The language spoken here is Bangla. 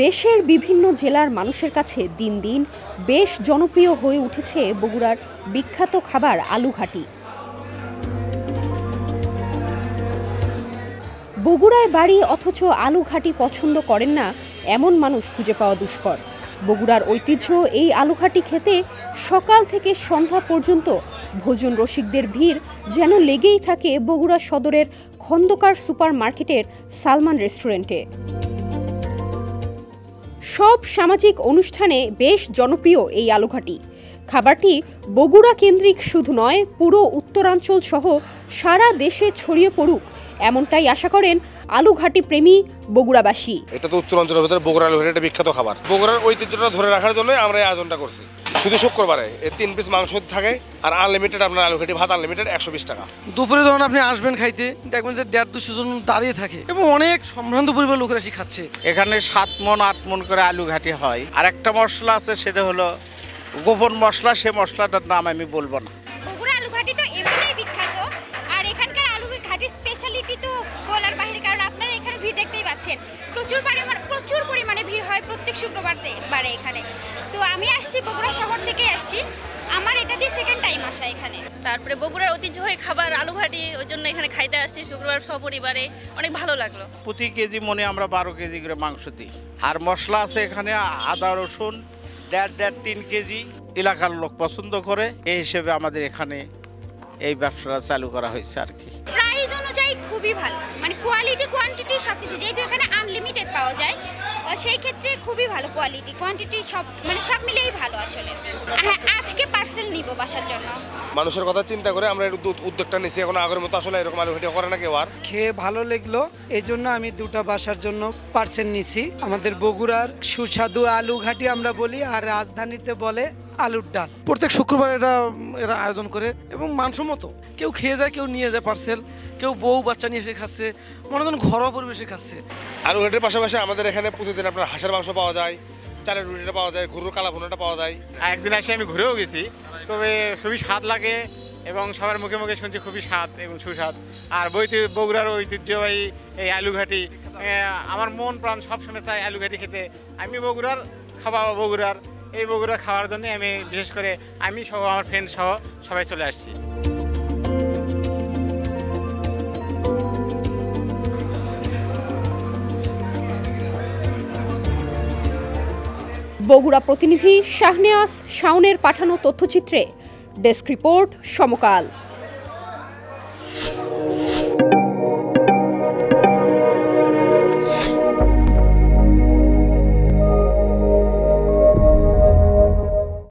দেশের বিভিন্ন জেলার মানুষের কাছে দিন দিন বেশ জনপ্রিয় হয়ে উঠেছে বগুড়ার বিখ্যাত খাবার আলুঘাটি। বগুড়ায় বাড়ি অথচ আলুঘাটি পছন্দ করেন না এমন মানুষ খুঁজে পাওয়া দুষ্কর। বগুড়ার ঐতিহ্য এই আলুঘাটি খেতে সকাল থেকে সন্ধ্যা পর্যন্ত ভোজন রসিকদের ভিড় যেন লেগেই থাকে বগুড়া সদরের খন্দকার সুপার মার্কেটের সালমান রেস্টুরেন্টে। সব সামাজিক অনুষ্ঠানে বেশ জনপ্রিয় এই আলুঘাটি। খাবারটি বগুড়া কেন্দ্রিক শুধু নয়, পুরো উত্তরাঞ্চল সহ সারা দেশে ছড়িয়ে পড়ুক এমনটাই আশা করেন আলুঘাটি প্রেমী বগুড়াবাসী। এটা তো উত্তরাঞ্চলের ভিতরে বগুড়া আলুঘাটি একটা বিখ্যাত খাবার। বগুড়ার ঐতিহ্যটা ধরে রাখার জন্য আমরা এই আয়োজনটা করছি। শুধু শুক্রবারে 3 পিস মাংস থাকে আর আনলিমিটেড আপনার আলুঘাটি ভাত আনলিমিটেড 120 টাকা। দুপুরে যখন আপনি আসবেন খাইতে দেখবেন যে 150-200 জন দাঁড়িয়ে থাকে এবং অনেক সম্ভ্রান্ত পরিবার লোকেরা এসে খাচ্ছে। এখানে 7 মণ 8 মণ করে আলুঘাটি হয়। আর একটা মশলা আছে, সেটা হলো গোপন মশলা। সে মশলাটার নাম আমি বলবো না। বগুড়া আলুঘাটি তো এমনিই বিখ্যাত, আর এখানকার আলুঘাটির স্পেশালিটি তো বলার বাইরে। কারণ আপনারা এখানে ভিড় দেখতেই পাচ্ছেন, প্রচুর পরিমাণে ভিড় হয় প্রত্যেক শুক্রবারে এখানে। তো আমি আসছি বগুড়া শহর থেকে আসছি, আমার এটা দিয়ে সেকেন্ড টাইম আসা এখানে। তারপরে বগুড়ার ঐতিহ্যবাহী খাবার আলুঘাটি, ওই জন্য এখানে খাইতে আসছি শুক্রবার সপরিবারে। অনেক ভালো লাগলো। প্রতি কেজি মনে আমরা 12 কেজি করে মাংস দিই। আর মশলা আছে এখানে আদা রসুন 1.5-3 কেজি। এলাকার লোক পছন্দ করে, এই হিসেবে আমাদের এখানে এই ব্যবসাটা চালু করা হয়েছে আর কি। প্রাইস অনুযায়ী খুবই ভালো, মানে কোয়ালিটি কোয়ান্টিটি সবকিছু, যেহেতু এখানে আনলিমিটেড পাওয়া যায় সেই ক্ষেত্রে খুবই ভালো। কোয়ালিটি কোয়ান্টিটি সব সব মিলেই ভালো আসলে। হ্যাঁ, আজকে পার্সেল নিব বাসার জন্য। মানুষের কথা চিন্তা করে আমরা উদ্যোগটা নিয়েছি। এখন আগের মতো আসলে এরকম আলুঘাটি করে না কেউ আর। খেয়ে ভালো লাগলো, এই জন্য আমি 2টা বাসার জন্য পার্সেল নিছি। আমাদের বগুড়ার সুস্বাদু আলুঘাটি আমরা বলি, আর রাজধানীতে বলে আলুর ডাল। প্রত্যেক শুক্রবার এরা আয়োজন করে এবং মানসম্মত। কেউ খেয়ে যায়, কেউ নিয়ে যায় পার্সেল, কেউ বউ বাচ্চা নিয়ে এসে খাচ্ছে, মনে করেন ঘরোয়া পরিবেশে খাচ্ছে। আলুঘাটির পাশাপাশি আমাদের এখানে প্রতিদিন আপনার হাঁসের মাংস পাওয়া যায়, চালের রুটিটা পাওয়া যায়, গরুর কালা ভুনাটা পাওয়া যায়। একদিন এসে আমি ঘুরেও গেছি, তবে খুবই স্বাদ লাগে এবং সবার মুখে মুখে শুনছি খুবই স্বাদ এবং সুস্বাদ। আর বগুড়ার ঐতিহ্যবাহী এই আলুঘাটি, আমার মন প্রাণ সবসময় চাই আলুঘাটি খেতে। আমি বগুড়ার বগুড়ার খাওয়ার জন্য আমি বিশেষ করে আমি সহ আমার ফ্রেন্ড সহ সবাই চলে আসছি। বগুড়া প্রতিনিধি শাহনেওয়াজ শাওনের পাঠানো তথ্যচিত্রে ডেস্ক রিপোর্ট সমকাল।